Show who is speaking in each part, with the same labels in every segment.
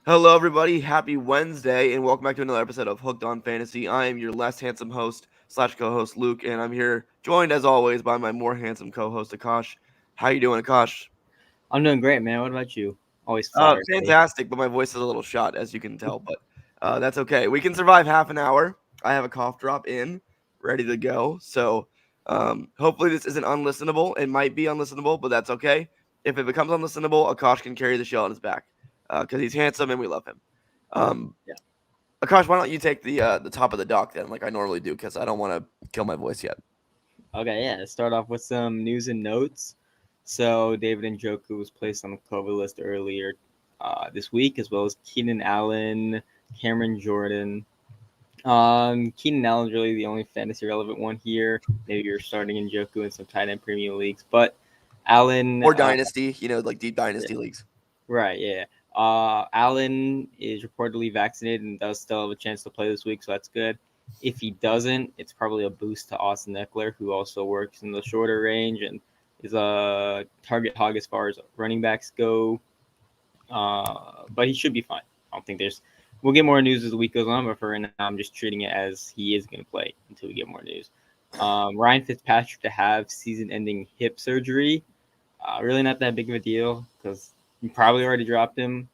Speaker 1: Hello, everybody. Happy Wednesday, and welcome back to another episode of Hooked on Fantasy. I am your less handsome host slash co-host, Luke, and I'm here joined as always by my more handsome co-host, Akash. How you doing, Akash?
Speaker 2: I'm doing great, man. What about you? Always flattered.
Speaker 1: Fantastic, but my voice is a little shot, as you can tell, but that's okay. We can survive half an hour. I have a cough drop in, ready to go. So hopefully this isn't unlistenable. It might be unlistenable, but that's okay. If it becomes unlistenable, Akash can carry the show on his back because he's handsome and we love him.
Speaker 2: Yeah.
Speaker 1: Akash, why don't you take the top of the dock then, like I normally do, because I don't want to kill my voice yet.
Speaker 2: Okay, yeah. Let's start off with some news and notes. So David Njoku was placed on the COVID list earlier this week, as well as Keenan Allen, Cameron Jordan. Keenan Allen's really the only fantasy relevant one here. Maybe you're starting Njoku in some tight end premium leagues, but Allen
Speaker 1: Or dynasty, like deep dynasty
Speaker 2: yeah,
Speaker 1: leagues.
Speaker 2: right, yeah. Allen is reportedly vaccinated and does still have a chance to play this week, so that's good. If he doesn't, it's probably a boost to Austin Eckler, who also works in the shorter range and is a target hog as far as running backs go. But he should be fine. I don't think there's. We'll get more news as the week goes on, but for right now, I'm just treating it as he is going to play until we get more news. Ryan Fitzpatrick to have season-ending hip surgery. Really not that big of a deal because you probably already dropped him,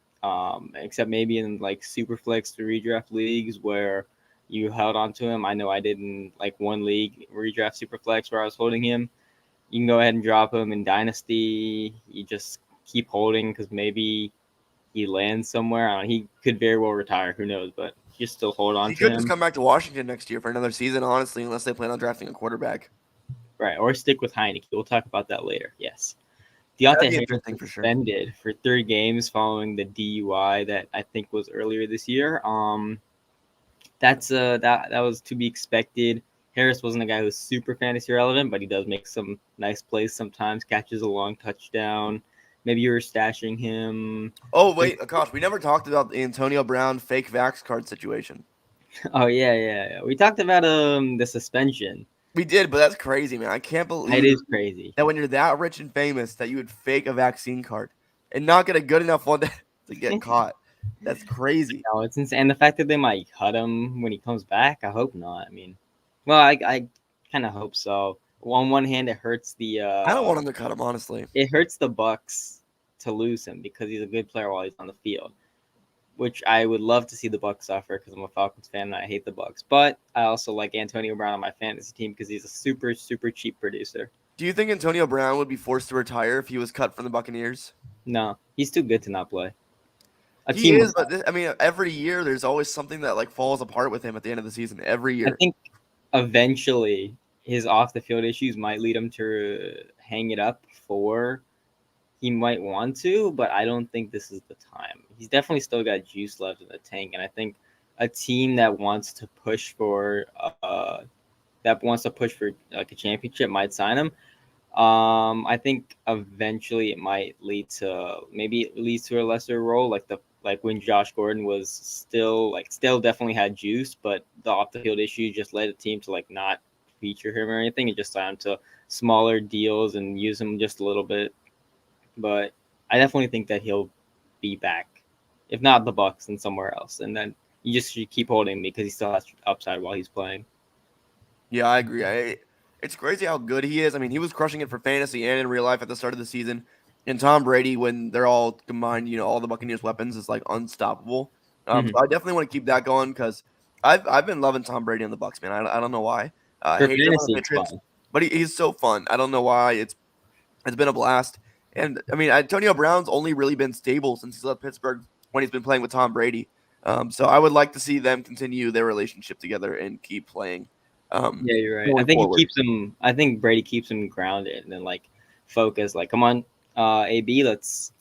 Speaker 2: except maybe in like Superflex to redraft leagues where you held on to him. I know I did in like one league, redraft Superflex, where I was holding him. You can go ahead and drop him in Dynasty. You just keep holding because maybe he lands somewhere. I don't know, he could very well retire. Who knows? But you still hold on
Speaker 1: He
Speaker 2: to
Speaker 1: could just
Speaker 2: him.
Speaker 1: come back to Washington next year for another season, honestly, unless they plan on drafting a quarterback.
Speaker 2: Right. Or stick with Heineke. We'll talk about that later. Yes.
Speaker 1: That'd
Speaker 2: Deontay
Speaker 1: be
Speaker 2: Harris
Speaker 1: interesting for sure.
Speaker 2: suspended for 3 games following the DUI that I think was earlier this year. That was to be expected. Harris wasn't a guy who's super fantasy relevant, but he does make some nice plays sometimes, catches a long touchdown. Maybe you were stashing him.
Speaker 1: Oh wait, Akash, we never talked about the Antonio Brown fake vax card situation.
Speaker 2: Oh yeah. We talked about the suspension.
Speaker 1: We did, but that's crazy, man. I can't
Speaker 2: It
Speaker 1: believe
Speaker 2: is crazy.
Speaker 1: that when you're that rich and famous that you would fake a vaccine card and not get a good enough one to get caught. That's crazy.
Speaker 2: No, it's insane. And the fact that they might cut him when he comes back, I hope not. I mean, well, I kind of hope so. On one hand,
Speaker 1: I don't want him to cut him, honestly.
Speaker 2: it hurts the Bucks to lose him because he's a good player while he's on the field, which I would love to see the Bucks suffer because I'm a Falcons fan and I hate the Bucks. But I also like Antonio Brown on my fantasy team because he's a super cheap producer.
Speaker 1: Do you think Antonio Brown would be forced to retire if he was cut from the Buccaneers?
Speaker 2: No, he's too good to not play. A
Speaker 1: He
Speaker 2: team.
Speaker 1: is, but I mean, every year there's always something that like falls apart with him at the end of the season. Every
Speaker 2: I
Speaker 1: year.
Speaker 2: think eventually his off the field issues might lead him to hang it up for he might want to, but I don't think this is the time. He's definitely still got juice left in the tank, and I think a team that wants to push for like a championship might sign him. I think eventually it might lead to maybe it leads to a lesser role, like when Josh Gordon was still definitely had juice, but the off the field issues just led the team to like not feature him or anything and just sign him to smaller deals and use him just a little bit. But I definitely think that he'll be back, if not the Bucks, then somewhere else. And then you just should keep holding him because he still has upside while he's playing.
Speaker 1: Yeah, I agree. It's crazy how good he is. I mean, he was crushing it for fantasy and in real life at the start of the season. And Tom Brady, when they're all combined, all the Buccaneers weapons is like unstoppable. So
Speaker 2: Mm-hmm.
Speaker 1: I definitely want to keep that going because I've been loving Tom Brady on the Bucks, man. I don't know why. I
Speaker 2: For
Speaker 1: hated him on the
Speaker 2: fantasy, it's
Speaker 1: Patriots,
Speaker 2: fun.
Speaker 1: but he's so fun. I don't know why. It's been a blast. And I mean, Antonio Brown's only really been stable since he's left Pittsburgh when he's been playing with Tom Brady. So I would like to see them continue their relationship together and keep playing.
Speaker 2: Yeah, you're right. I
Speaker 1: Going
Speaker 2: think he
Speaker 1: forward.
Speaker 2: keeps him. I think Brady keeps him grounded and then like focused. Like, come on, AB, let's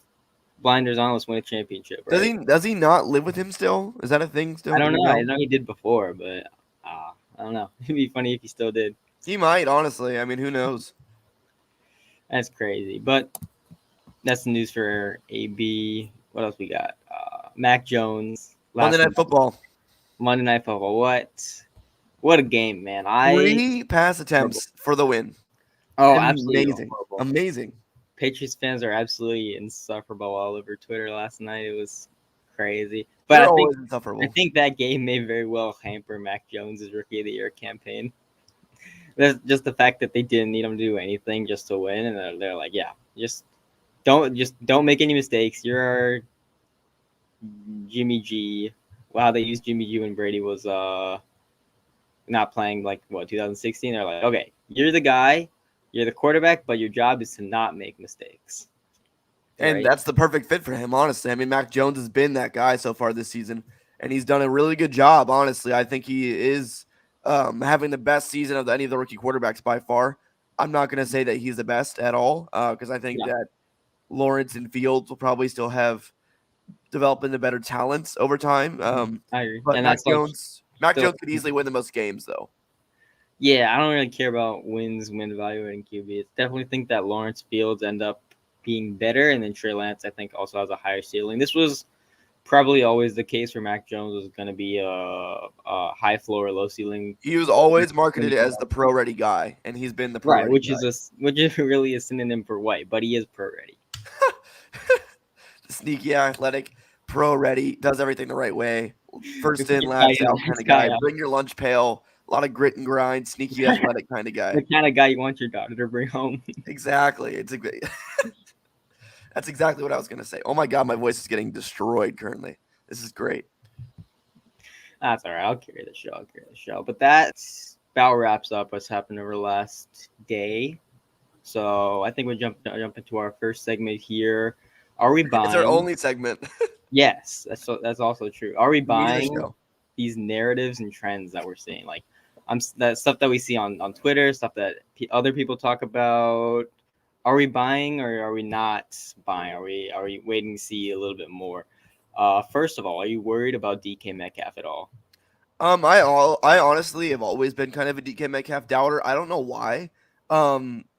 Speaker 2: blinders on. Let's win a championship,
Speaker 1: Does
Speaker 2: right?
Speaker 1: he does he not live with him still? Is that a thing
Speaker 2: I
Speaker 1: still? Do
Speaker 2: don't
Speaker 1: we
Speaker 2: know. I
Speaker 1: know?
Speaker 2: know he did before, but I don't know. It'd be funny if he still did.
Speaker 1: He might, honestly. I mean, who knows?
Speaker 2: That's crazy. But that's the news for AB. What else we got? Mac Jones
Speaker 1: Monday
Speaker 2: last
Speaker 1: Night
Speaker 2: night,
Speaker 1: Football.
Speaker 2: Monday Night Football. What a game, man!
Speaker 1: 3 pass attempts for the win.
Speaker 2: Absolutely
Speaker 1: Amazing.
Speaker 2: horrible.
Speaker 1: Amazing.
Speaker 2: Patriots fans are absolutely insufferable all over Twitter last night. It was crazy. But
Speaker 1: They're
Speaker 2: I
Speaker 1: always
Speaker 2: I
Speaker 1: insufferable.
Speaker 2: think that game may very well hamper Mac Jones' Rookie of the Year campaign. That's just the fact that they didn't need him to do anything just to win, and they're like, yeah, just don't make any mistakes. You're our Jimmy G. Wow, they used Jimmy G when Brady was not playing 2016. They're like, okay, you're the guy, you're the quarterback, but your job is to not make mistakes.
Speaker 1: And
Speaker 2: Right?
Speaker 1: that's the perfect fit for him, honestly. I mean, Mac Jones has been that guy so far this season, and he's done a really good job, honestly. I think he is having the best season of any of the rookie quarterbacks by far. I'm not going to say that he's the best at all because I think that Lawrence and Fields will probably still have developed into better talents over time.
Speaker 2: I agree.
Speaker 1: But
Speaker 2: And
Speaker 1: Mac
Speaker 2: that's
Speaker 1: Jones could easily win the most games, though.
Speaker 2: Yeah, I don't really care about win evaluating QB. I definitely think that Lawrence Fields end up being better, and then Trey Lance, I think, also has a higher ceiling. This was probably always the case where Mac Jones was going to be a high floor, low ceiling.
Speaker 1: He was always marketed as the pro-ready guy, and he's been the pro-ready
Speaker 2: which
Speaker 1: guy.
Speaker 2: which is really a synonym for white, but he is pro-ready.
Speaker 1: Sneaky, athletic, pro-ready, does everything the right way. First in, last out kind of guy. Bring your lunch pail. A lot of grit and grind. Sneaky, athletic kind of guy.
Speaker 2: The kind of guy you want your daughter to bring home.
Speaker 1: Exactly. It's a great. That's exactly what I was going to say. Oh my God, my voice is getting destroyed currently. This is great.
Speaker 2: That's all right. I'll carry the show. But that about wraps up what's happened over the last day. So I think we'll jump into our first segment here. Are we buying?
Speaker 1: It's our only segment.
Speaker 2: Yes, that's also true. Are we buying these narratives and trends that we're seeing? Like, that stuff that we see on Twitter, stuff that other people talk about. Are we buying or are we not buying? Are we waiting to see a little bit more? First of all, are you worried about DK Metcalf at all?
Speaker 1: I honestly have always been kind of a DK Metcalf doubter. I don't know why.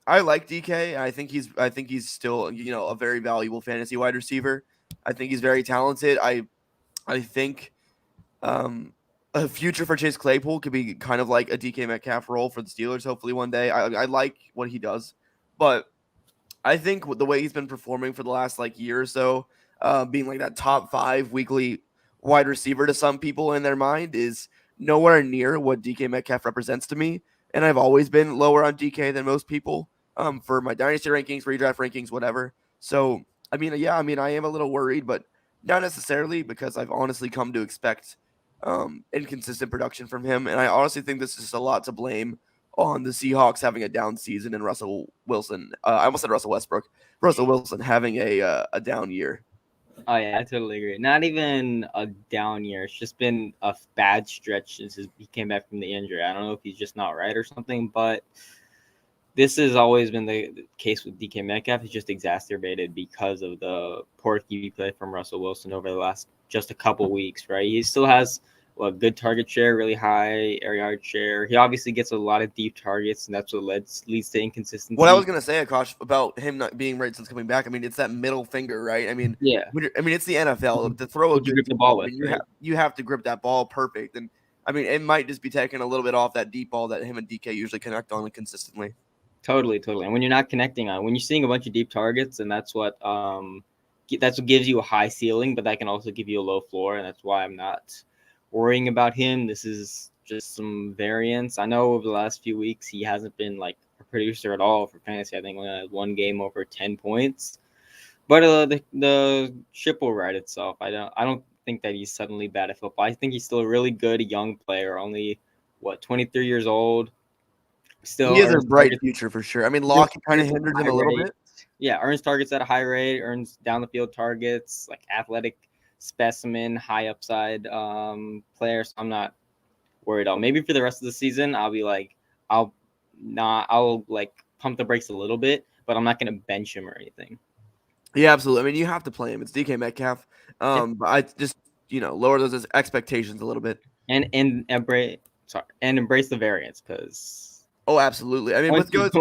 Speaker 1: I like DK. I think he's still a very valuable fantasy wide receiver. I think he's very talented. I think a future for Chase Claypool could be kind of like a DK Metcalf role for the Steelers. Hopefully one day. I like what he does, but I think the way he's been performing for the last year or so, being like that top 5 weekly wide receiver to some people in their mind is nowhere near what DK Metcalf represents to me. And I've always been lower on DK than most people for my dynasty rankings, redraft rankings, whatever. So, I am a little worried, but not necessarily because I've honestly come to expect inconsistent production from him. And I honestly think this is a lot to blame on the Seahawks having a down season and Russell Wilson. I almost said Russell Westbrook. Russell Wilson having a down year.
Speaker 2: Oh yeah, I totally agree. Not even a down year. It's just been a bad stretch since he came back from the injury. I don't know if he's just not right or something, but this has always been the case with DK Metcalf. It's just exacerbated because of the poor QB play from Russell Wilson over the last just a couple weeks, right? He still has good target share, really high air yard share. He obviously gets a lot of deep targets, and that's what leads to inconsistency.
Speaker 1: What I was going to say, Akash, about him not being right since coming back, I mean, it's that middle finger, right? I mean, it's the NFL. To throw a good
Speaker 2: grip the ball with,
Speaker 1: you have to grip that ball perfect. And, I mean, it might just be taking a little bit off that deep ball that him and DK usually connect on consistently.
Speaker 2: Totally. And when you're not connecting on, when you're seeing a bunch of deep targets, and that's what gives you a high ceiling, but that can also give you a low floor, and that's why I'm not worrying about him. This is just some variance. I know over the last few weeks he hasn't been a producer at all for fantasy. I think only had one game over 10 points, but the ship will right itself. I don't think that he's suddenly bad at football. I think he's still a really good young player, only 23 years old.
Speaker 1: Still, he has a bright future for sure. I mean, Locke kind of hinders him a little bit.
Speaker 2: Yeah, earns targets at a high rate, earns down the field targets, athletic specimen, high upside player. So I'm not worried at all. Maybe for the rest of the season, I'll be I'll pump the brakes a little bit, but I'm not going to bench him or anything.
Speaker 1: Yeah, absolutely. I mean, you have to play him. It's DK Metcalf. But I just lower those expectations a little bit
Speaker 2: and embrace the variance because.
Speaker 1: Oh, absolutely. I mean, with guys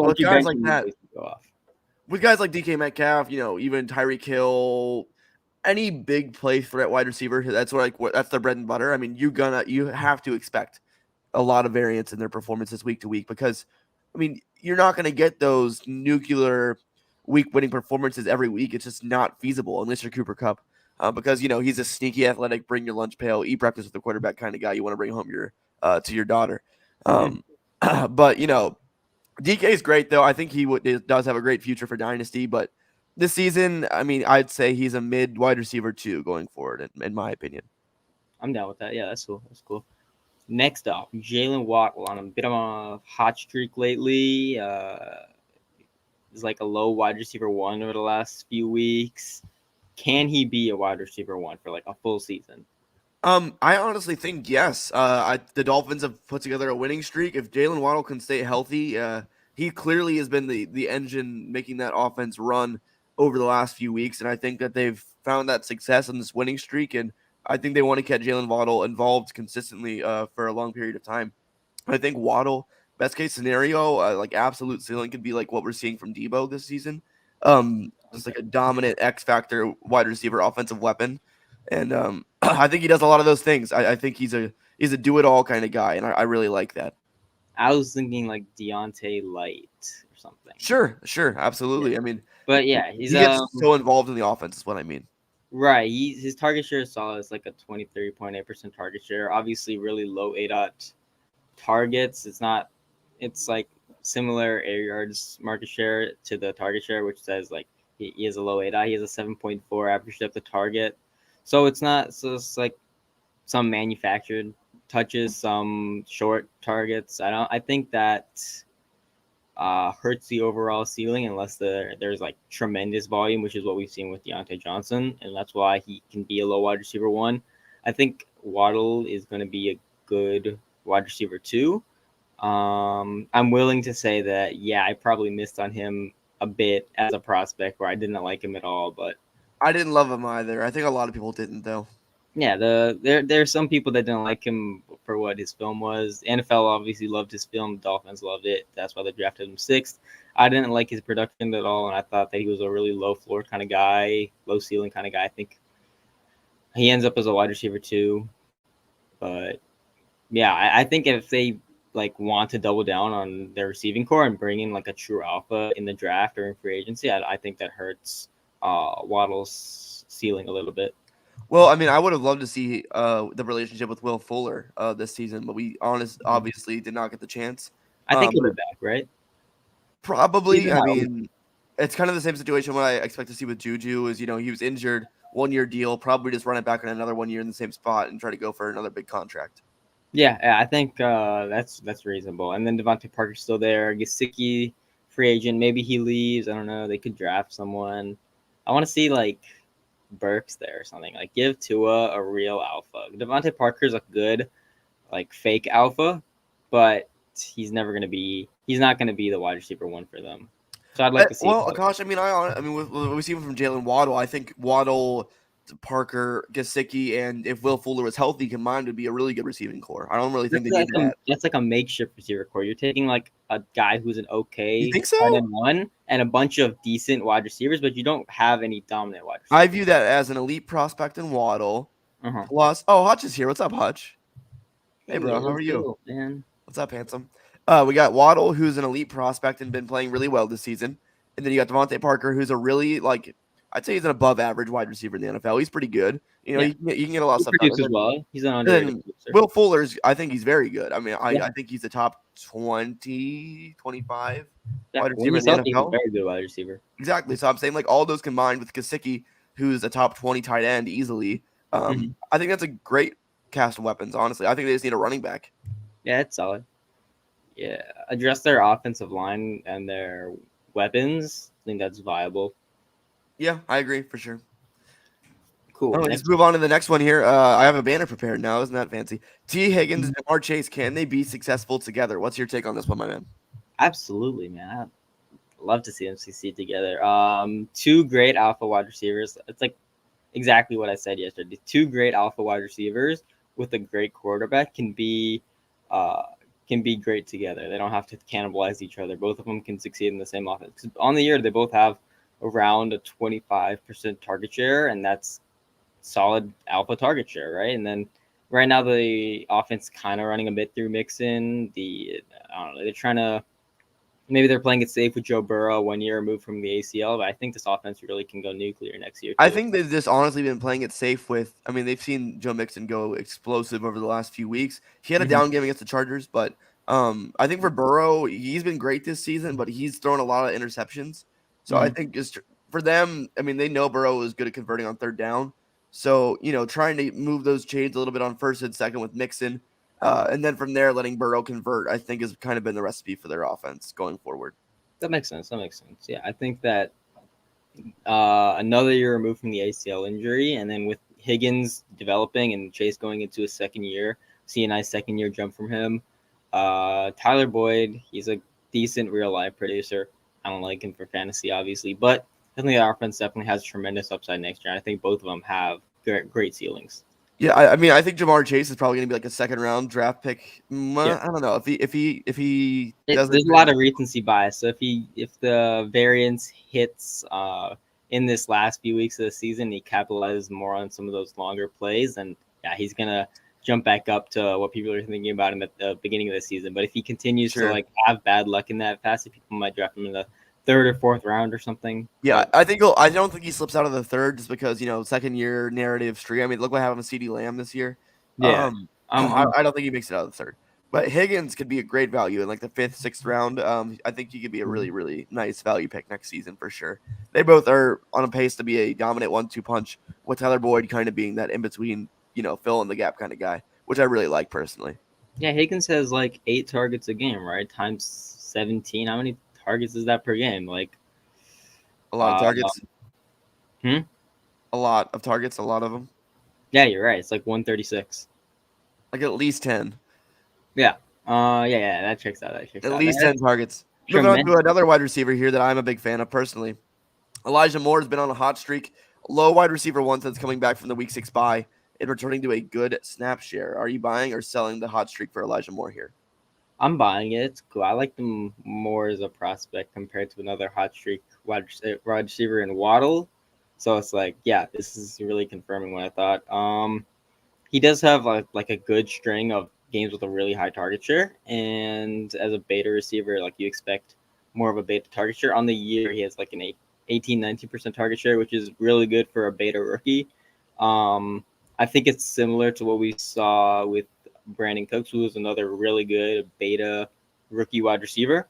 Speaker 1: like that, with guys like DK Metcalf, even Tyreek Hill, any big play threat wide receiver, that's that's their bread and butter. I mean, you have to expect a lot of variance in their performances week to week because, I mean, you're not going to get those nuclear week winning performances every week. It's just not feasible unless you're Cooper Kupp. because he's a sneaky, athletic, bring your lunch pail, eat breakfast with the quarterback kind of guy. You want to bring home to your daughter. But DK is great though. I think he does have a great future for dynasty. But this season, I mean, I'd say he's a mid wide receiver 2 going forward, in my opinion.
Speaker 2: I'm down with that. Yeah, that's cool. That's cool. Next up, Jalen Waddle on a bit of a hot streak lately. Is like a low wide receiver 1 over the last few weeks. Can he be a wide receiver 1 for like a full season?
Speaker 1: I honestly think yes. The Dolphins have put together a winning streak. If Jalen Waddle can stay healthy, he clearly has been the engine making that offense run over the last few weeks, and I think that they've found that success in this winning streak, and I think they want to get Jalen Waddle involved consistently for a long period of time. I think Waddle, best case scenario, like absolute ceiling could be like what we're seeing from Debo this season. Just like a dominant X factor wide receiver offensive weapon. And I think he does a lot of those things. I think he's a do it all kind of guy, and I really like that.
Speaker 2: I was thinking like Deontay Light or something.
Speaker 1: Sure, absolutely.
Speaker 2: Yeah.
Speaker 1: I mean,
Speaker 2: but yeah,
Speaker 1: he gets so involved in the offense. Is what I mean.
Speaker 2: Right, his target share is solid. It's like a 23.8% target share. Obviously, really low ADOT targets. It's like similar air yards market share to the target share, which says like he has a low ADOT. He has a 7.4 average depth of target. So it's like some manufactured touches, some short targets. I think that hurts the overall ceiling unless there's like tremendous volume, which is what we've seen with Deontay Johnson, and that's why he can be a low wide receiver 1. I think Waddle is going to be a good wide receiver 2. I'm willing to say that, yeah, I probably missed on him a bit as a prospect where I didn't like him at all, but
Speaker 1: I didn't love him either. I think a lot of people didn't though.
Speaker 2: Yeah, there's some people that didn't like him for what his film was. NFL obviously loved his film. Dolphins loved it. That's why they drafted him 6th. I didn't like his production at all, and I thought that he was a really low floor kind of guy, low ceiling kind of guy. I think he ends up as a wide receiver 2. But yeah, I think if they like want to double down on their receiving core and bring in like a true alpha in the draft or in free agency, I think that hurts Waddle's ceiling a little bit.
Speaker 1: Well, I mean, I would have loved to see the relationship with Will Fuller this season, but we obviously did not get the chance.
Speaker 2: I think he'll be back, right?
Speaker 1: Probably. I mean, it's kind of the same situation. What I expect to see with Juju is, he was injured, 1-year deal, probably just run it back in another 1 year in the same spot and try to go for another big contract.
Speaker 2: Yeah, I think that's reasonable. And then Devontae Parker's still there. Gesicki, free agent. Maybe he leaves. I don't know. They could draft someone. I want to see like Burks there or something. Like give Tua a real alpha. Devontae Parker's a good like fake alpha, but he's not going to be the wide receiver 1 for them. So I'd like to see.
Speaker 1: Well, Akash, I mean, we see from Jalen Waddle. I think Waddle, Parker, Gesicki, and if Will Fuller was healthy combined, would be a really good receiving core. I don't really think they need that.
Speaker 2: That's like a makeshift receiver core. You're taking like a guy who's an okay
Speaker 1: you think so?
Speaker 2: tight end 1 and a bunch of decent wide receivers, but you don't have any dominant wide receivers.
Speaker 1: I view that as an elite prospect in Waddle. Plus, Hutch is here. What's up, Hutch? Hey, bro. How are you?
Speaker 2: Man.
Speaker 1: What's up, handsome? We got Waddle, who's an elite prospect and been playing really well this season. And then you got Devontae Parker, who's a really, I'd say he's an above average wide receiver in the NFL. He's pretty good. You can get a lot of stuff done.
Speaker 2: As well. He's an underrated producer.
Speaker 1: Will Fuller's, I think he's very good. I mean, I think he's the top 20, 25 wide receiver in the NFL.
Speaker 2: He's a very good wide receiver.
Speaker 1: Exactly. So I'm saying all those combined with Gesicki, who's a top 20 tight end easily. I think that's a great cast of weapons, honestly. I think they just need a running back.
Speaker 2: Yeah, it's solid. Yeah, address their offensive line and their weapons. I think that's viable.
Speaker 1: Yeah, I agree for sure.
Speaker 2: Cool.
Speaker 1: Let's move on to the next one here. I have a banner prepared now. Isn't that fancy? T. Higgins and Jamar Chase, can they be successful together? What's your take on this one, my man?
Speaker 2: Absolutely, man. I'd love to see them succeed together. 2 great alpha wide receivers. It's like exactly what I said yesterday. 2 great alpha wide receivers with a great quarterback can be great together. They don't have to cannibalize each other. Both of them can succeed in the same offense. On the year, they both have around a 25% target share, and that's solid alpha target share, right? And then right now the offense kind of running a bit through Mixon. They're trying to maybe they're playing it safe with Joe Burrow 1 year removed from the ACL, but I think this offense really can go nuclear next year
Speaker 1: I
Speaker 2: too.
Speaker 1: think they've just honestly been playing it safe with. I mean, they've seen Joe Mixon go explosive over the last few weeks. He had a
Speaker 2: Mhm.
Speaker 1: down game against the Chargers, but I think for Burrow, he's been great this season, but he's thrown a lot of interceptions. So I
Speaker 2: Mhm.
Speaker 1: think just for them, I mean, they know Burrow is good at converting on third down. So trying to move those chains a little bit on first and second with Mixon, and then from there letting Burrow convert, I think has kind of been the recipe for their offense going forward.
Speaker 2: That makes sense. That makes sense. Yeah, I think that another year removed from the ACL injury, and then with Higgins developing and Chase going into his second year, see a nice second year jump from him. Tyler Boyd, he's a decent real life producer. I don't like him for fantasy, obviously, but I think the offense definitely has tremendous upside next year. I think both of them have great ceilings.
Speaker 1: Yeah, I mean, I think Jamar Chase is probably going to be like a second round draft pick.
Speaker 2: Yeah.
Speaker 1: I don't know if he doesn't.
Speaker 2: There's a lot of recency bias. So if the variance hits in this last few weeks of the season, he capitalizes more on some of those longer plays, and yeah, he's gonna jump back up to what people are thinking about him at the beginning of the season. But if he continues to
Speaker 1: Sure.
Speaker 2: like have bad luck in that facet, people might draft him in the third or fourth round or something.
Speaker 1: Yeah,
Speaker 2: But
Speaker 1: I think I don't think he slips out of the third just because second year narrative streak. I mean, look what happened with CD Lamb this year.
Speaker 2: yeah,
Speaker 1: I don't think he makes it out of the third, but Higgins could be a great value in like the fifth, sixth round. I think he could be a really, really nice value pick next season for sure. They both are on a pace to be a dominant 1-2 punch, with Tyler Boyd kind of being that in between, fill in the gap kind of guy, which I really like personally.
Speaker 2: yeah, Higgins has like 8 targets a game, right? Times 17. How many targets is that per game? Like,
Speaker 1: A lot of
Speaker 2: uh,
Speaker 1: targets.
Speaker 2: hmm?
Speaker 1: A lot of targets. A lot of them.
Speaker 2: Yeah, you're right. It's like 136.
Speaker 1: Like at least 10.
Speaker 2: Yeah. Yeah, that checks out. That checks
Speaker 1: At
Speaker 2: out.
Speaker 1: least 10 targets. Moving on to
Speaker 2: Tremendous.
Speaker 1: another wide receiver here that I'm a big fan of personally. Elijah Moore has been on a hot streak. Low wide receiver one since coming back from the week 6 bye and returning to a good snap share. Are you buying or selling the hot streak for Elijah Moore here?
Speaker 2: I'm buying it. It's cool. I like them more as a prospect compared to another hot streak wide receiver in Waddle. So it's like, yeah, this is really confirming what I thought. He does have like a good string of games with a really high target share, and as a beta receiver, like you expect more of a beta target share. On the year, he has like an 18-19% target share, which is really good for a beta rookie. I think it's similar to what we saw with Brandon Cooks, who was another really good beta rookie wide receiver.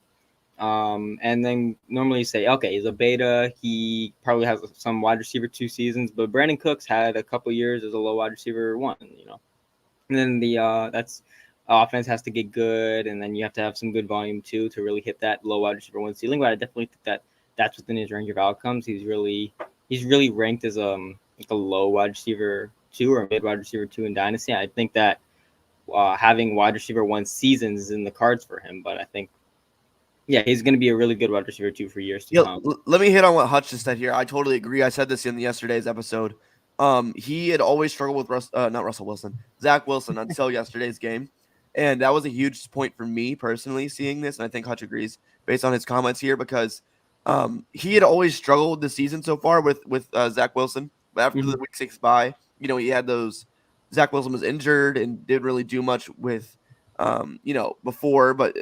Speaker 2: And then normally say, okay, he's a beta. He probably has some wide receiver 2 seasons, but Brandon Cooks had a couple years as a low wide receiver 1, And then that's offense has to get good, and then you have to have some good volume too to really hit that low wide receiver 1 ceiling. But I definitely think that that's within his range of outcomes. He's really ranked as like a low wide receiver 2 or mid wide receiver 2 in dynasty. I think that having wide receiver 1 seasons is in the cards for him, but I think yeah, he's going to be a really good wide receiver 2 for years to come.
Speaker 1: Let me hit on what Hutch just said here. I totally agree. I said this in yesterday's episode. He had always struggled with not Russell Wilson, Zach Wilson until yesterday's game, and that was a huge point for me personally seeing this. And I think Hutch agrees based on his comments here because he had always struggled this season so far with Zach Wilson. But after the week 6 bye, he had those. Zach Wilson was injured and didn't really do much with before, but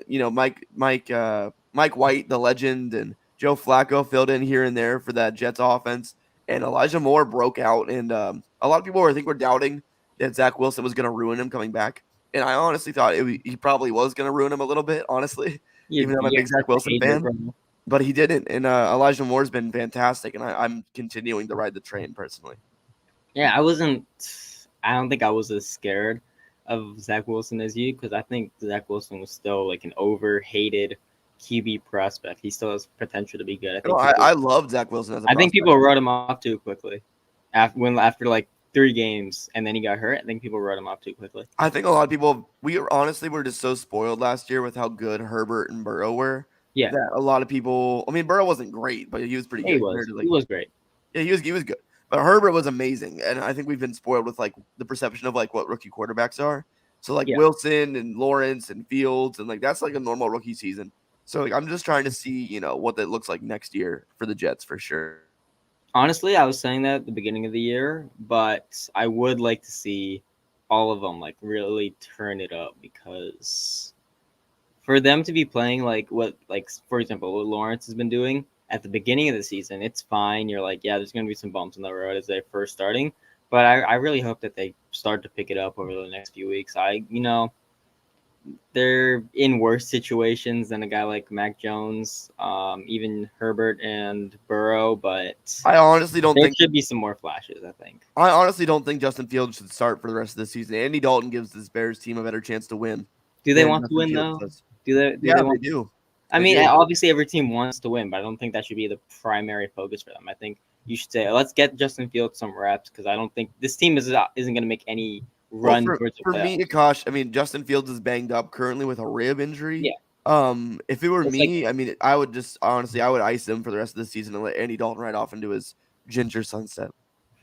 Speaker 1: Mike White, the legend, and Joe Flacco filled in here and there for that Jets offense, and Elijah Moore broke out, and a lot of people were doubting that Zach Wilson was going to ruin him coming back, and I honestly thought he probably was going to ruin him a little bit, honestly, even though I'm a big Zach Wilson fan, but he didn't, and Elijah Moore's been fantastic, and I'm continuing to ride the train personally.
Speaker 2: Yeah, I don't think I was as scared of Zach Wilson as you, because I think Zach Wilson was still like an overhated QB prospect. He still has potential to be good.
Speaker 1: I love Zach Wilson as a prospect.
Speaker 2: I think people wrote him off too quickly after like 3 games and then he got hurt. I think people wrote him off too quickly.
Speaker 1: I think a lot of people were just so spoiled last year with how good Herbert and Burrow were.
Speaker 2: Yeah,
Speaker 1: that a lot of people. I mean, Burrow wasn't great, but he was pretty good.
Speaker 2: He was great.
Speaker 1: Yeah, he was good. But Herbert was amazing, and I think we've been spoiled with like the perception of like what rookie quarterbacks are. So like Wilson and Lawrence and Fields and like that's like a normal rookie season. So like I'm just trying to see what that looks like next year for the Jets for sure.
Speaker 2: Honestly, I was saying that at the beginning of the year, but I would like to see all of them like really turn it up because for them to be playing like for example, what Lawrence has been doing at the beginning of the season, it's fine. You're like, yeah, there's going to be some bumps in the road as they're first starting. But I really hope that they start to pick it up over the next few weeks. They're in worse situations than a guy like Mac Jones, even Herbert and Burrow, but
Speaker 1: I honestly don't
Speaker 2: there
Speaker 1: think
Speaker 2: should be some more flashes, I think.
Speaker 1: I honestly don't think Justin Fields should start for the rest of the season. Andy Dalton gives this Bears team a better chance to win.
Speaker 2: Do they
Speaker 1: than
Speaker 2: want to
Speaker 1: Justin
Speaker 2: win,
Speaker 1: Fields
Speaker 2: though?
Speaker 1: does.
Speaker 2: Do they
Speaker 1: Yeah,
Speaker 2: want
Speaker 1: they do.
Speaker 2: I
Speaker 1: They
Speaker 2: mean,
Speaker 1: do.
Speaker 2: obviously every team wants to win, but I don't think that should be the primary focus for them. I think you should say, let's get Justin Fields some reps because I don't think this team isn't going to make any
Speaker 1: Well,
Speaker 2: run towards the
Speaker 1: for
Speaker 2: playoffs.
Speaker 1: me, Akash, I mean, Justin Fields is banged up currently with a rib injury.
Speaker 2: Yeah.
Speaker 1: If it were
Speaker 2: It's
Speaker 1: me, I mean, I would just honestly, I would ice him for the rest of the season and let Andy Dalton ride off into his ginger sunset.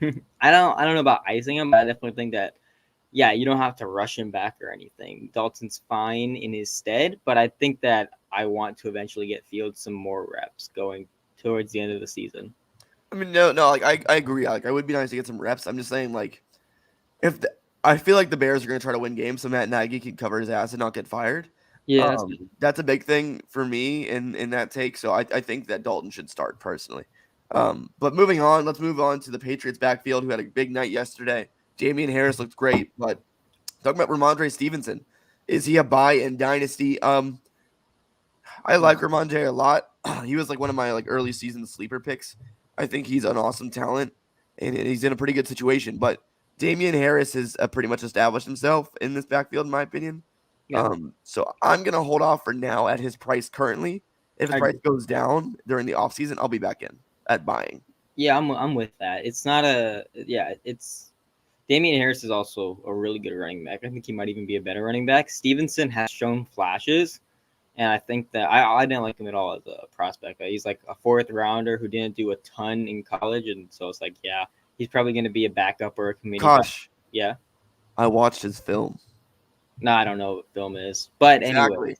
Speaker 2: I don't know about icing him, but I definitely think that you don't have to rush him back or anything. Dalton's fine in his stead, but I think that I want to eventually get Fields some more reps going towards the end of the season.
Speaker 1: I mean, no, like I agree. Like, I would be nice to get some reps. I'm just saying, like, I feel like the Bears are going to try to win games, so Matt Nagy can cover his ass and not get fired.
Speaker 2: Yeah,
Speaker 1: That's a big thing for me in that take. So I think that Dalton should start personally. But moving on, let's move on to the Patriots backfield, who had a big night yesterday. Damian Harris looked great, but talking about Rhamondre Stevenson, is he a buy in dynasty? I like Rhamondre a lot. He was like one of my like early season sleeper picks. I think he's an awesome talent, and he's in a pretty good situation. But Damian Harris has pretty much established himself in this backfield, in my opinion.
Speaker 2: Yeah.
Speaker 1: So I'm gonna hold off for now at his price currently. If his price goes down during the offseason, I'll be back in at buying.
Speaker 2: Yeah, I'm with that. It's not it's Damian Harris is also a really good running back. I think he might even be a better running back. Stevenson has shown flashes, and I think that I didn't like him at all as a prospect. He's like a fourth rounder who didn't do a ton in college, and so it's like, yeah, he's probably going to be a backup or a committee.
Speaker 1: Gosh,
Speaker 2: yeah.
Speaker 1: I watched his film.
Speaker 2: No, I don't know what film is, but anyway,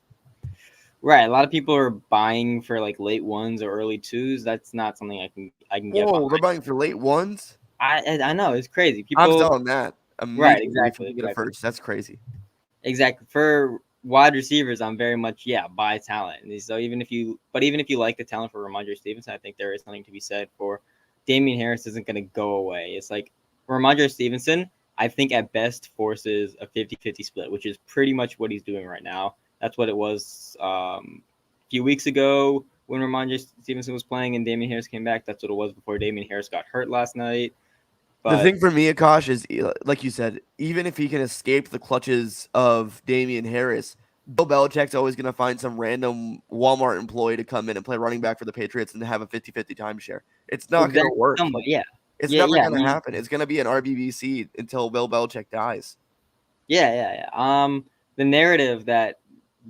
Speaker 2: right. A lot of people are buying for like late ones or early twos. That's not something I can get.
Speaker 1: Oh, they're buying for late ones.
Speaker 2: I know it's crazy. People,
Speaker 1: I'm selling that.
Speaker 2: Right, exactly.
Speaker 1: Get a first. That's crazy.
Speaker 2: Exactly. For wide receivers, I'm very much buy talent. And so even if you like the talent for Rhamondre Stevenson, I think there is something to be said for Damian Harris isn't going to go away. It's like Rhamondre Stevenson, I think at best forces a 50-50 split, which is pretty much what he's doing right now. That's what it was a few weeks ago when Rhamondre Stevenson was playing and Damian Harris came back. That's what it was before Damian Harris got hurt last night.
Speaker 1: But the thing for me, Akash, is like you said, even if he can escape the clutches of Damian Harris, Bill Belichick's always going to find some random Walmart employee to come in and play running back for the Patriots and have a 50-50 timeshare. It's not going to work. It's never going to happen. It's going to be an RBBC until Bill Belichick dies.
Speaker 2: Yeah. The narrative that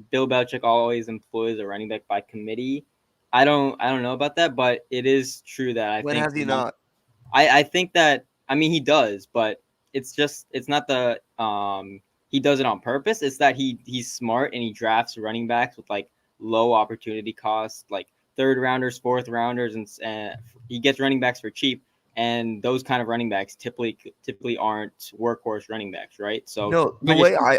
Speaker 2: Bill Belichick always employs a running back by committee, I don't know about that, but it is true that
Speaker 1: When has he not?
Speaker 2: I think that, I mean, he does, but it's not the he does it on purpose. It's that he's smart and he drafts running backs with like low opportunity costs, like third rounders, fourth rounders, and he gets running backs for cheap. And those kind of running backs typically aren't workhorse running backs, right? So
Speaker 1: no, the way I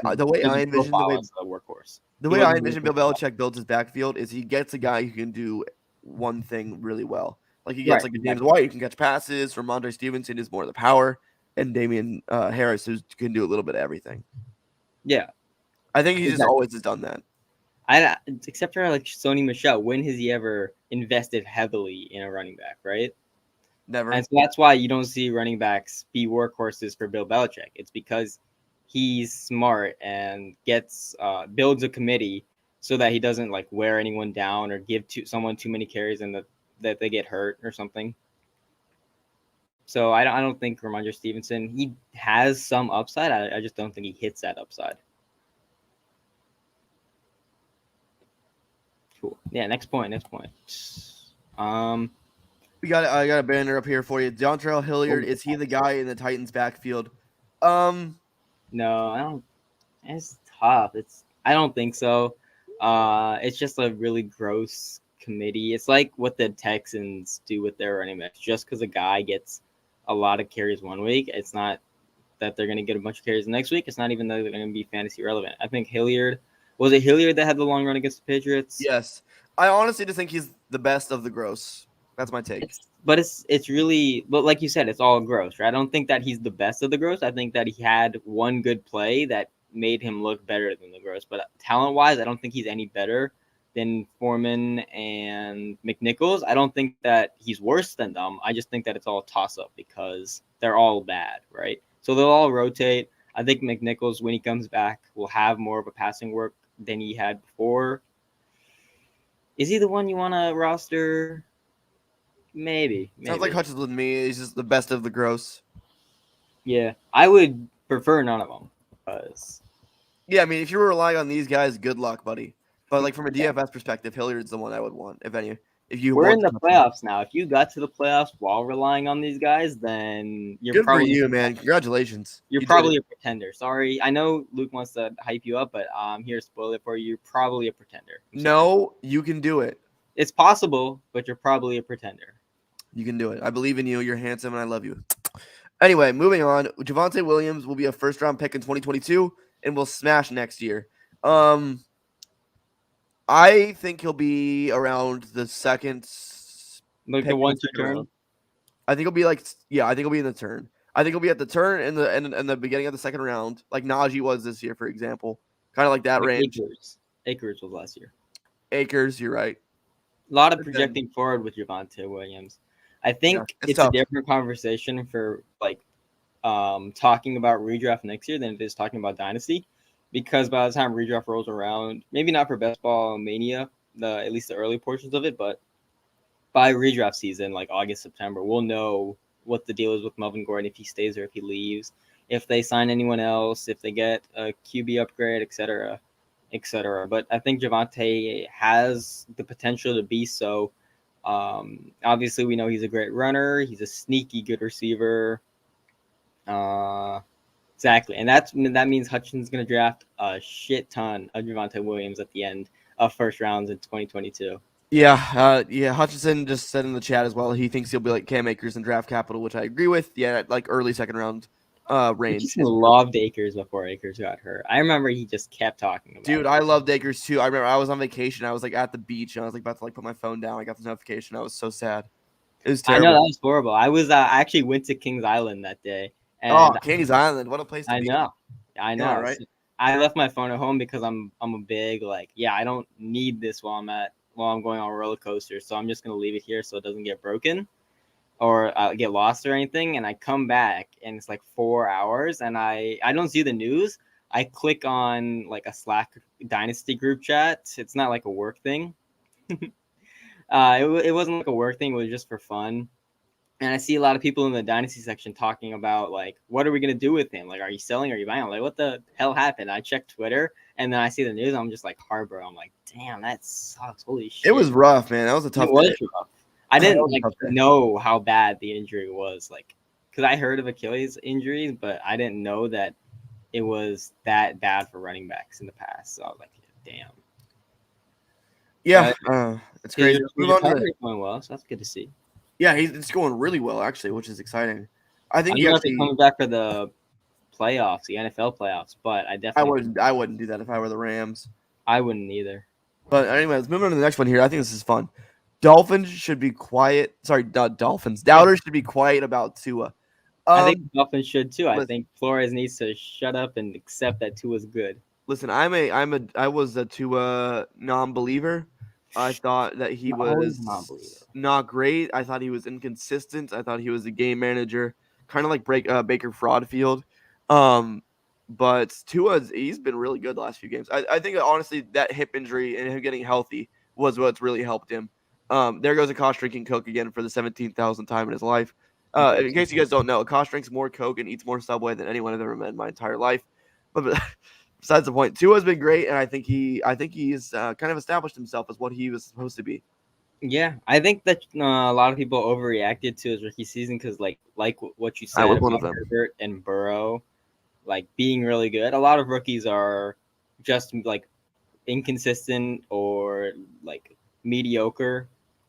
Speaker 1: envision
Speaker 2: workhorse.
Speaker 1: The way I envision Bill Belichick builds his backfield is he gets a guy who can do one thing really well. Like he gets like a James White who can catch passes. Rhamondre Stevenson is more of the power, and Damian Harris who can do a little bit of everything.
Speaker 2: Yeah,
Speaker 1: I think he just always has done that.
Speaker 2: Except for like Sony Michel, when has he ever invested heavily in a running back, right?
Speaker 1: Never.
Speaker 2: And so that's why you don't see running backs be workhorses for Bill Belichick. It's because he's smart and builds a committee so that he doesn't like wear anyone down or give someone too many carries and that they get hurt or something. So I don't think Rhamondre Stevenson, he has some upside. I just don't think he hits that upside. Cool. Yeah, next point.
Speaker 1: I got a banner up here for you. Dontrell Hilliard, is he the guy in the Titans backfield? No,
Speaker 2: I don't. It's tough. I don't think so. It's just a really gross committee. It's like what the Texans do with their running backs. Just because a guy gets a lot of carries one week, it's not that they're going to get a bunch of carries the next week. It's not even that they're going to be fantasy relevant. I think Hilliard Was it Hilliard that had the long run against the Patriots?
Speaker 1: Yes. I honestly just think he's the best of the gross. That's my take.
Speaker 2: It's really, but like you said, it's all gross, right? I don't think that he's the best of the gross. I think that he had one good play that made him look better than the gross. But talent wise, I don't think he's any better than Foreman and McNichols. I don't think that he's worse than them. I just think that it's all a toss up because they're all bad, right? So they'll all rotate. I think McNichols, when he comes back, will have more of a passing work than he had before. Is he the one you want to roster? Maybe.
Speaker 1: Sounds like Hutchins with me. He's just the best of the gross.
Speaker 2: Yeah, I would prefer none of them. Because
Speaker 1: Yeah, I mean, if you were relying on these guys, good luck, buddy. But like from a DFS perspective, Hilliard's the one I would want, if any. If you
Speaker 2: we're
Speaker 1: want
Speaker 2: in the playoffs now. If you got to the playoffs while relying on these guys, then you're
Speaker 1: good
Speaker 2: probably
Speaker 1: for you, man. Congratulations.
Speaker 2: You're probably a pretender. Sorry, I know Luke wants to hype you up, but I'm here to spoil it for you. You're probably a pretender.
Speaker 1: No, you can do it.
Speaker 2: It's possible, but you're probably a pretender.
Speaker 1: You can do it. I believe in you. You're handsome, and I love you. Anyway, moving on. Javonte Williams will be a first-round pick in 2022 and will smash next year. I think he'll be around the second.
Speaker 2: Like the 1-2 turn.
Speaker 1: I think he'll be like, yeah, I think he'll be in the turn. I think he'll be at the turn in the beginning of the second round, like Najee was this year, for example. Kind of like that range.
Speaker 2: Akers was last year.
Speaker 1: Akers, you're right.
Speaker 2: A lot of projecting forward with Javonte Williams. I think it's a different conversation for like talking about redraft next year than it is talking about dynasty, because by the time redraft rolls around, maybe not for best ball mania, at least the early portions of it, but by redraft season, like August, September, we'll know what the deal is with Melvin Gordon, if he stays or if he leaves, if they sign anyone else, if they get a QB upgrade, etc., etc. But I think Javonte has the potential to be so. Obviously, we know he's a great runner. He's a sneaky good receiver. Exactly, and that means Hutchinson's going to draft a shit ton of Javonte Williams at the end of first rounds in 2022.
Speaker 1: Yeah, Hutchinson just said in the chat as well he thinks he'll be like Cam Akers in draft capital, which I agree with. Yeah, like early second round range.
Speaker 2: I just loved Akers before Akers got hurt. I remember he just kept talking about
Speaker 1: Dude, I loved Akers too. I remember I was on vacation. I was like at the beach and I was like about to like put my phone down. I got the notification. I was so sad. It was terrible.
Speaker 2: I know, that was horrible. I actually went to Kings Island that day. And
Speaker 1: Kings Island, what a place to be.
Speaker 2: I know,
Speaker 1: right?
Speaker 2: So I left my phone at home because I'm a big I don't need this while I'm going on a roller coaster, so I'm just gonna leave it here so it doesn't get broken or get lost or anything. And I come back and it's like 4 hours, and I don't see the news. I click on like a Slack Dynasty group chat. It's not like a work thing. It wasn't like a work thing. It was just for fun. And I see a lot of people in the Dynasty section talking about, like, what are we going to do with him? Like, are you selling? Are you buying? I'm like, what the hell happened? I checked Twitter, and then I see the news. I'm just like, Harbor. I'm like, damn, that sucks. Holy shit.
Speaker 1: It was rough, man. That was a tough day.
Speaker 2: Rough. I didn't know how bad the injury was. Like, because I heard of Achilles injuries, but I didn't know that it was that bad for running backs in the past. So I was like, damn.
Speaker 1: Yeah, it's crazy.
Speaker 2: Going well, so that's good to see.
Speaker 1: Yeah, it's going really well actually, which is exciting. I think
Speaker 2: he's coming back for the playoffs, the NFL playoffs, but
Speaker 1: I wouldn't do that if I were the Rams.
Speaker 2: I wouldn't either.
Speaker 1: But anyway, let's move on to the next one here. I think this is fun. Dolphins should be quiet. Sorry, not Dolphins. Doubters should be quiet about Tua.
Speaker 2: I think Dolphins should too. I think Flores needs to shut up and accept that Tua's good.
Speaker 1: Listen, I was a Tua non-believer. I thought that he was not great. I thought he was inconsistent. I thought he was a game manager, kind of like Baker Fraudfield. But he's been really good the last few games. I think honestly that hip injury and him getting healthy was what's really helped him. There goes Akash drinking Coke again for the 17,000th time in his life. In case you guys don't know, Akash drinks more Coke and eats more Subway than anyone I've ever met in my entire life. But besides the point, Tua's been great, and I think he's kind of established himself as what he was supposed to be.
Speaker 2: Yeah, I think that a lot of people overreacted to his rookie season because, like what you said, about Herbert and Burrow, like being really good. A lot of rookies are just like inconsistent or like mediocre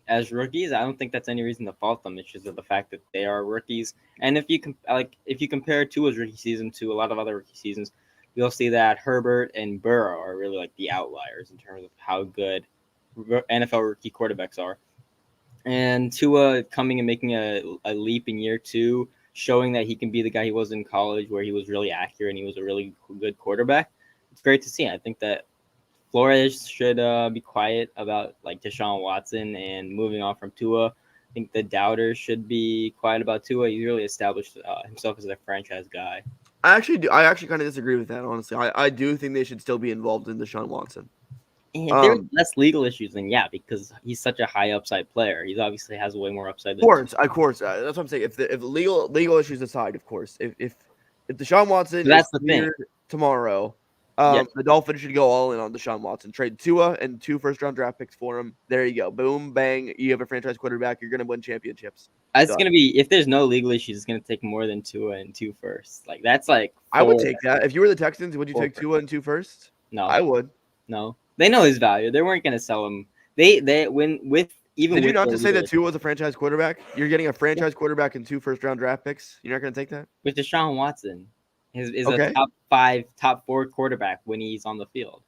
Speaker 2: as rookies. I don't think that's any reason to fault them. It's just the fact that they are rookies. And if you compare Tua's rookie season to a lot of other rookie seasons, we'll see that Herbert and Burrow are really like the outliers in terms of how good NFL rookie quarterbacks are. And Tua coming and making a leap in year 2, showing that he can be the guy he was in college, where he was really accurate and he was a really good quarterback. It's great to see. I think that Flores should be quiet about like Deshaun Watson and moving on from Tua. I think the doubters should be quiet about Tua. He's really established himself as a franchise guy.
Speaker 1: I actually kind of disagree with that, honestly. I do think they should still be involved in Deshaun Watson.
Speaker 2: And if there's less legal issues, then yeah, because he's such a high upside player. He obviously has way more upside than
Speaker 1: Of course. That's what I'm saying. If legal issues aside, of course. If Deshaun Watson
Speaker 2: So that's
Speaker 1: is
Speaker 2: the thing.
Speaker 1: cleared tomorrow,
Speaker 2: Yeah.
Speaker 1: the Dolphins should go all in on Deshaun Watson. Trade Tua and 2 first-round draft picks for him. There you go. Boom, bang. You have a franchise quarterback. You're going to win championships.
Speaker 2: It's going to be, if there's no legal issues, it's going to take more than Tua and 2 firsts. Like, that's like
Speaker 1: I would take that. If you were the Texans, would you take Tua and 2 firsts?
Speaker 2: No.
Speaker 1: I would.
Speaker 2: No. They know his value. They weren't going to sell him. Did you
Speaker 1: not just say that Tua was a franchise quarterback? You're getting a franchise quarterback and 2 first-round draft picks? You're not going to take that?
Speaker 2: With Deshaun Watson is a top 5, top 4 quarterback when he's on the field.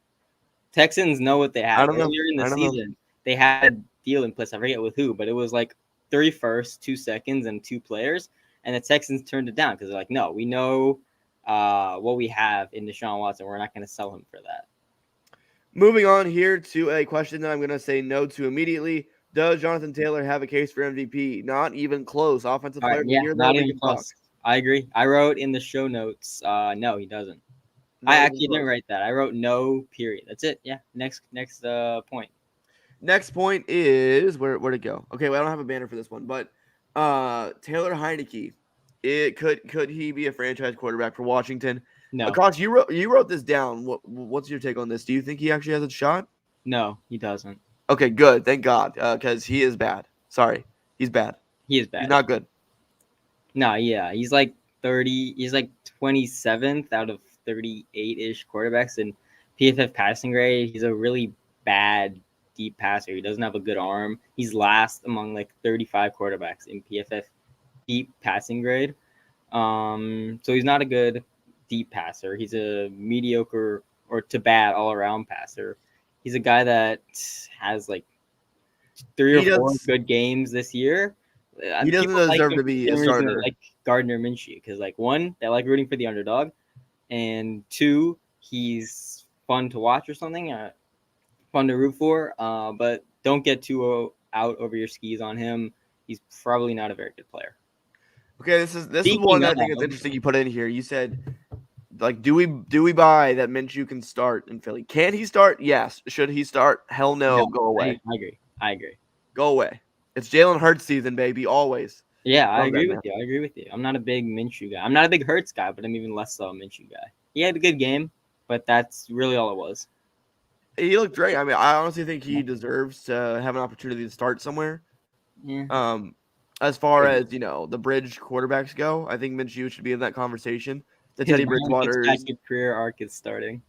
Speaker 2: Texans know what they have. Earlier in the season, they had a deal in place. I forget with who, but it was like 3 firsts, 2 seconds, and 2 players. And the Texans turned it down because they're like, no, we know what we have in Deshaun Watson. We're not going to sell him for that.
Speaker 1: Moving on here to a question that I'm going to say no to immediately. Does Jonathan Taylor have a case for MVP? Not even close. Offensive player of the year.
Speaker 2: Not even close. I agree. I wrote in the show notes, no, he doesn't. I actually didn't write that. I wrote no, period. That's it. Yeah. Next point.
Speaker 1: Next point is where'd it go? Okay, well, I don't have a banner for this one, but Taylor Heineke. Could he be a franchise quarterback for Washington?
Speaker 2: No.
Speaker 1: Akash, you wrote this down. What's your take on this? Do you think he actually has a shot?
Speaker 2: No, he doesn't.
Speaker 1: Okay, good. Thank God, because he is bad. Sorry, he's bad.
Speaker 2: He is bad.
Speaker 1: He's not good.
Speaker 2: No, yeah, he's like 30. He's like 27th out of 38-ish quarterbacks in PFF passing grade. He's a really bad deep passer. He doesn't have a good arm. He's last among like 35 quarterbacks in PFF deep passing grade. So he's not a good deep passer. He's a mediocre or to bad all-around passer. He's a guy that has like 3 or 4 good games this year.
Speaker 1: He doesn't deserve to be a starter.
Speaker 2: Like Gardner Minshew, because like 1, they like rooting for the underdog, and 2, he's fun to watch or something, fun to root for. But don't get too out over your skis on him. He's probably not a very good player.
Speaker 1: Okay, this is one that I think it's interesting you put in here. You said, like, do we buy that Minshew can start in Philly? Can he start? Yes. Should he start? Hell no. Go away.
Speaker 2: I agree.
Speaker 1: Go away. It's Jalen Hurts season, baby. Always.
Speaker 2: Yeah, I agree with you. I'm not a big Minshew guy. I'm not a big Hurts guy, but I'm even less so a Minshew guy. He had a good game, but that's really all it was.
Speaker 1: He looked great. I mean, I honestly think he deserves to have an opportunity to start somewhere.
Speaker 2: Yeah.
Speaker 1: As far as, the bridge quarterbacks go, I think Minshew should be in that conversation. The Teddy Bridgewater's
Speaker 2: career arc is starting.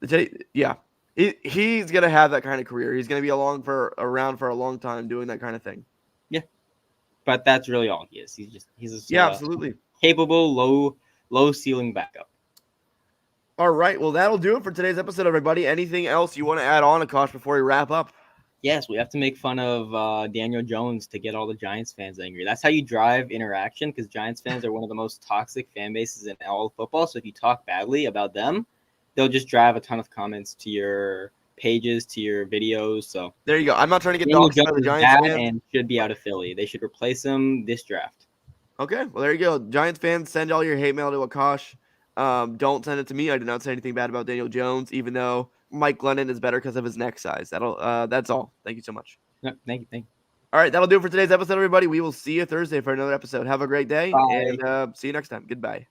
Speaker 1: He's gonna have that kind of career. He's gonna be around for a long time doing that kind of thing.
Speaker 2: Yeah, but that's really all he is. He's
Speaker 1: absolutely
Speaker 2: capable, low ceiling backup.
Speaker 1: All right, well that'll do it for today's episode, everybody. Anything else you want to add on, Akash, before we wrap up?
Speaker 2: Yes, we have to make fun of Daniel Jones to get all the Giants fans angry. That's how you drive interaction, because Giants fans are one of the most toxic fan bases in all of football. So if you talk badly about them, they'll just drive a ton of comments to your pages, to your videos. So
Speaker 1: there you go. I'm not trying to get doxxed by the Giants fans.
Speaker 2: And should be out of Philly. They should replace him this draft.
Speaker 1: Okay, well there you go. Giants fans, send all your hate mail to Akash. Don't send it to me. I did not say anything bad about Daniel Jones, even though Mike Glennon is better because of his neck size. That's all. Thank you so much.
Speaker 2: No, thank you.
Speaker 1: All right, that'll do it for today's episode, everybody. We will see you Thursday for another episode. Have a great day.
Speaker 2: Bye.
Speaker 1: And see you next time. Goodbye.